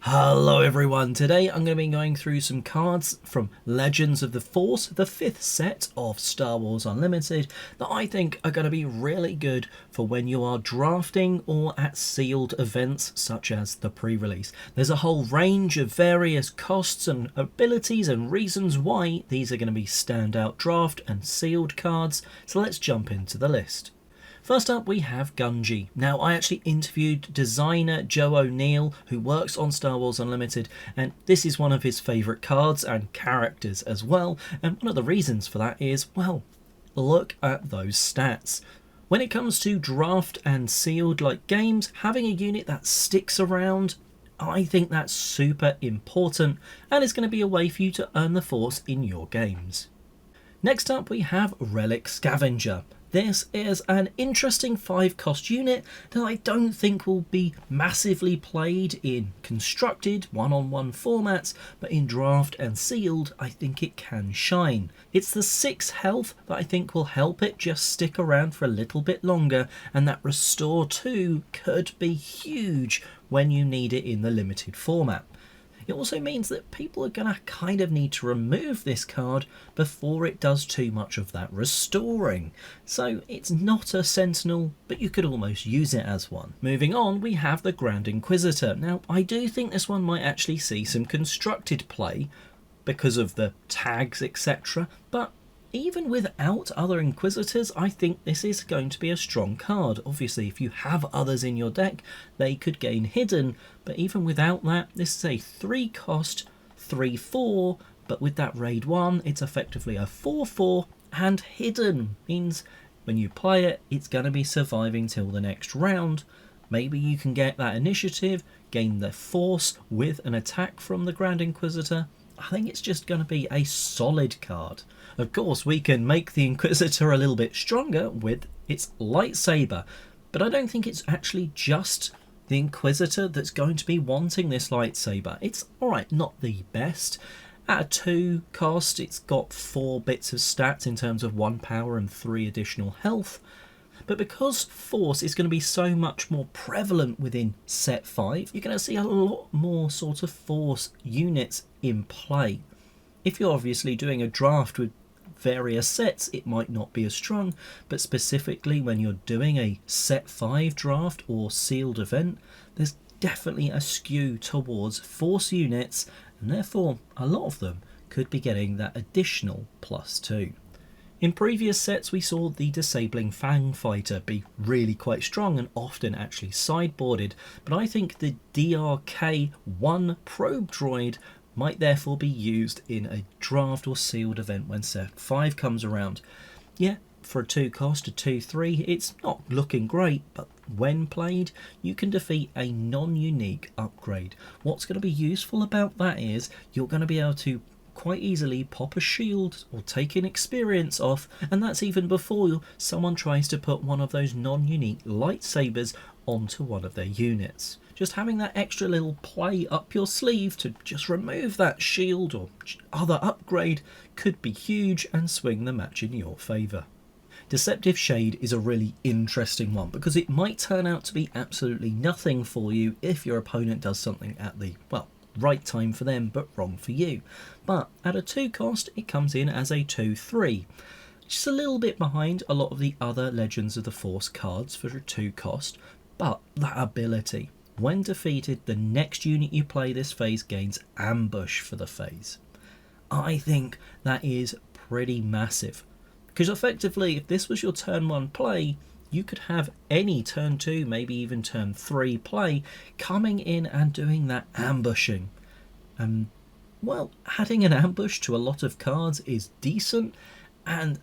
Hello everyone, today I'm going to be going through some cards from Legends of the Force, the 5th set of Star Wars Unlimited, that I think are going to be really good for when you are drafting or at sealed events such as the pre-release. There's a whole range of various costs and abilities and reasons why these are going to be standout draft and sealed cards, so let's jump into the list. First up we have Gungi. Now I actually interviewed designer Joe O'Neill, who works on Star Wars Unlimited, and this is one of his favourite cards and characters as well, and one of the reasons for that is, well, look at those stats. When it comes to draft and sealed like games, having a unit that sticks around, I think that's super important and is going to be a way for you to earn the Force in your games. Next up we have Relic Scavenger. This is an interesting 5-cost unit that I don't think will be massively played in constructed one-on-one formats, but in draft and sealed I think it can shine. It's the 6 health that I think will help it just stick around for a little bit longer, and that restore 2 could be huge when you need it in the limited format. It also means that people are going to kind of need to remove this card before it does too much of that restoring. So it's not a Sentinel, but you could almost use it as one. Moving on, we have the Grand Inquisitor. Now, I do think this one might actually see some constructed play because of the tags, etc. But even without other Inquisitors, I think this is going to be a strong card. Obviously, if you have others in your deck, they could gain hidden, but even without that, this is a 3-cost, 3/4, but with that raid 1, it's effectively a 4/4, and hidden means when you play it, it's going to be surviving till the next round. Maybe you can get that initiative, gain the Force with an attack from the Grand Inquisitor. I think it's just going to be a solid card. Of course, we can make the Inquisitor a little bit stronger with its lightsaber, but I don't think it's actually just the Inquisitor that's going to be wanting this lightsaber. It's alright, not the best. At a 2 cost, it's got 4 bits of stats in terms of 1 power and 3 additional health. But because Force is going to be so much more prevalent within set 5, you're going to see a lot more sort of Force units in play. If you're obviously doing a draft with various sets, it might not be as strong, but specifically when you're doing a set 5 draft or sealed event, there's definitely a skew towards Force units, and therefore a lot of them could be getting that additional +2. In previous sets we saw the Disabling Fang Fighter be really quite strong and often actually sideboarded, but I think the DRK-1 Probe Droid might therefore be used in a draft or sealed event when set 5 comes around. Yeah, for a 2 cost, a 2/3, it's not looking great, but when played, you can defeat a non-unique upgrade. What's going to be useful about that is you're going to be able to quite easily pop a shield or take an experience off, and that's even before someone tries to put one of those non-unique lightsabers onto one of their units. Just having that extra little play up your sleeve to just remove that shield or other upgrade could be huge and swing the match in your favour. Deceptive Shade is a really interesting one because it might turn out to be absolutely nothing for you if your opponent does something at the, well, right time for them but wrong for you. But at a 2 cost it comes in as a 2/3. Just a little bit behind a lot of the other Legends of the Force cards for a 2 cost, but that ability, when defeated, the next unit you play this phase gains ambush for the phase. I think that is pretty massive, because effectively if this was your turn 1 play, you could have any turn 2, maybe even turn 3 play coming in and doing that ambushing. Well, adding an ambush to a lot of cards is decent, and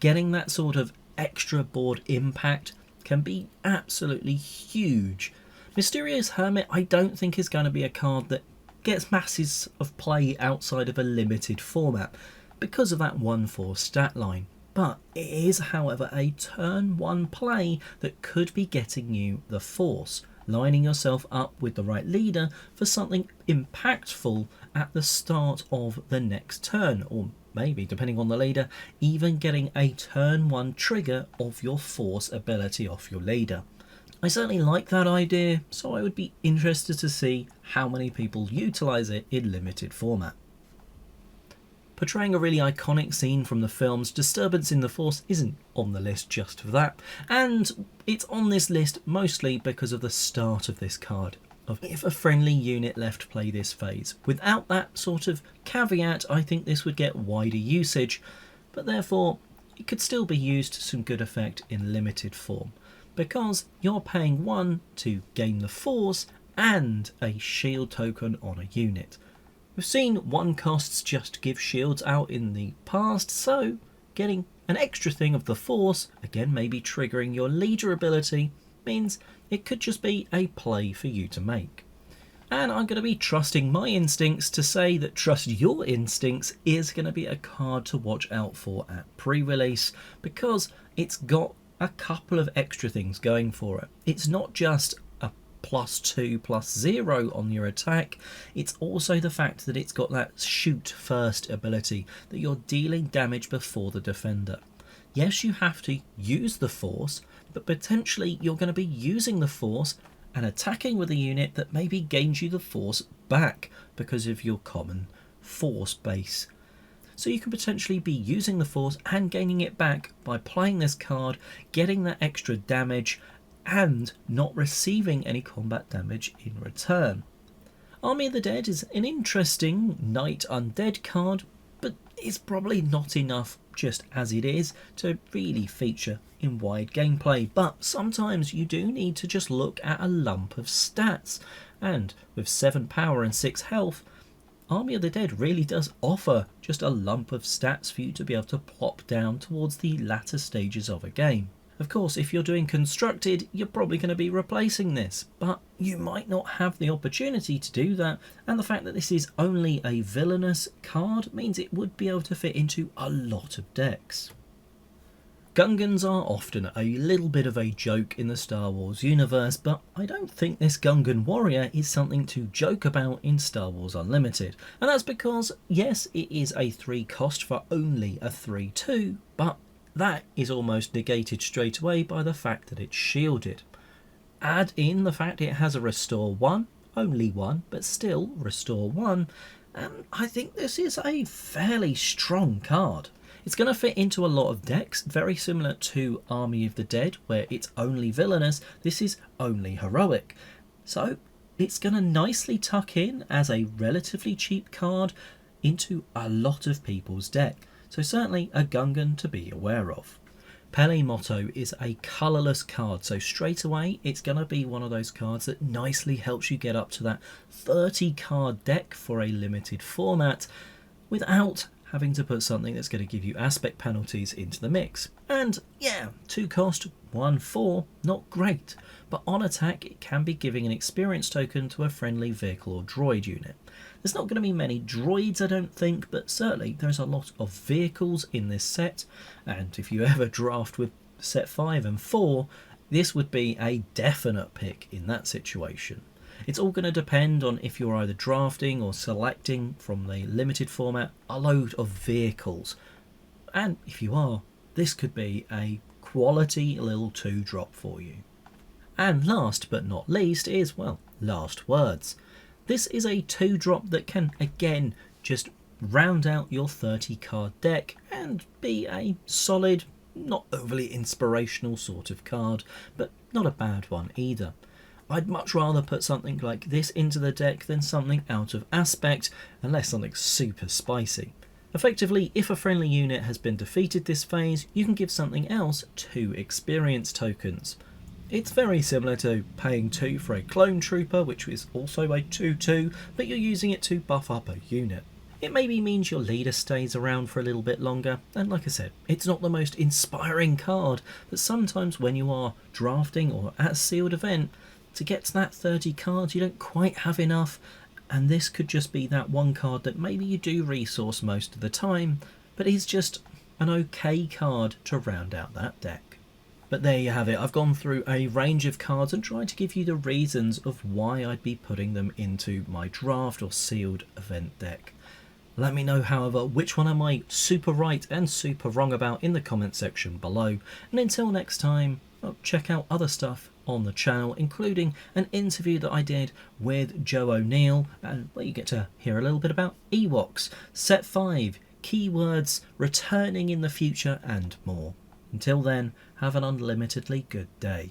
getting that sort of extra board impact can be absolutely huge. Mysterious Hermit I don't think is going to be a card that gets masses of play outside of a limited format because of that 1/4 stat line. But it is, however, a turn 1 play that could be getting you the Force, lining yourself up with the right leader for something impactful at the start of the next turn, or maybe, depending on the leader, even getting a turn 1 trigger of your Force ability off your leader. I certainly like that idea, so I would be interested to see how many people utilise it in limited format. Portraying a really iconic scene from the film's Disturbance in the Force isn't on the list just for that, and it's on this list mostly because of the start of this card. If a friendly unit left play this phase. Without that sort of caveat, I think this would get wider usage, but therefore it could still be used to some good effect in limited form, because you're paying 1 to gain the Force and a shield token on a unit. We've seen 1 costs just give shields out in the past, so getting an extra thing of the Force, again maybe triggering your leader ability, means it could just be a play for you to make. And I'm going to be trusting my instincts to say that Trust Your Instincts is going to be a card to watch out for at pre-release, because it's got a couple of extra things going for it. It's not just a +2/+0 on your attack, it's also the fact that it's got that shoot first ability, that you're dealing damage before the defender. Yes, you have to use the Force, but potentially you're going to be using the Force and attacking with a unit that maybe gains you the Force back because of your common Force base. So you can potentially be using the Force and gaining it back by playing this card, getting that extra damage, and not receiving any combat damage in return. Army of the Dead is an interesting Knight Undead card, but it's probably not enough just as it is to really feature in wide gameplay. But sometimes you do need to just look at a lump of stats, and with 7 power and 6 health, Army of the Dead really does offer just a lump of stats for you to be able to plop down towards the latter stages of a game. Of course, if you're doing Constructed, you're probably going to be replacing this, but you might not have the opportunity to do that, and the fact that this is only a villainous card means it would be able to fit into a lot of decks. Gungans are often a little bit of a joke in the Star Wars universe, but I don't think this Gungan warrior is something to joke about in Star Wars Unlimited. And that's because, yes, it is a 3 cost for only a 3/2, but that is almost negated straight away by the fact that it's shielded. Add in the fact it has a Restore 1, only 1, but still Restore 1, and I think this is a fairly strong card. It's going to fit into a lot of decks, very similar to Army of the Dead, where it's only villainous, this is only heroic. So it's going to nicely tuck in as a relatively cheap card into a lot of people's deck. So certainly a Gungan to be aware of. Pele Motto is a colourless card, so straight away it's going to be one of those cards that nicely helps you get up to that 30 card deck for a limited format without having to put something that's going to give you aspect penalties into the mix. And yeah, 2 cost, 1/4, not great, but on attack it can be giving an experience token to a friendly vehicle or droid unit. There's not going to be many droids, I don't think, but certainly there's a lot of vehicles in this set, and if you ever draft with set 5 and 4, this would be a definite pick in that situation. It's all going to depend on if you're either drafting or selecting from the limited format a load of vehicles, and if you are, this could be a quality little 2-drop for you. And last but not least is, well, Last Words. This is a 2-drop that can, again, just round out your 30 card deck and be a solid, not overly inspirational sort of card, but not a bad one either. I'd much rather put something like this into the deck than something out of aspect, unless something super spicy. Effectively, if a friendly unit has been defeated this phase, you can give something else 2 experience tokens. It's very similar to paying 2 for a clone trooper, which is also a 2/2, but you're using it to buff up a unit. It maybe means your leader stays around for a little bit longer, and like I said, it's not the most inspiring card, but sometimes when you are drafting or at a sealed event, to get to that 30 cards you don't quite have enough, and this could just be that one card that maybe you do resource most of the time, but is just an okay card to round out that deck. But there you have it. I've gone through a range of cards and tried to give you the reasons of why I'd be putting them into my draft or sealed event deck. Let me know, however, which one am I super right and super wrong about in the comment section below. And until next time, check out other stuff on the channel, including an interview that I did with Joe O'Neill, where you get to hear a little bit about Ewoks, Set 5, keywords, returning in the future, and more. Until then, have an unlimitedly good day.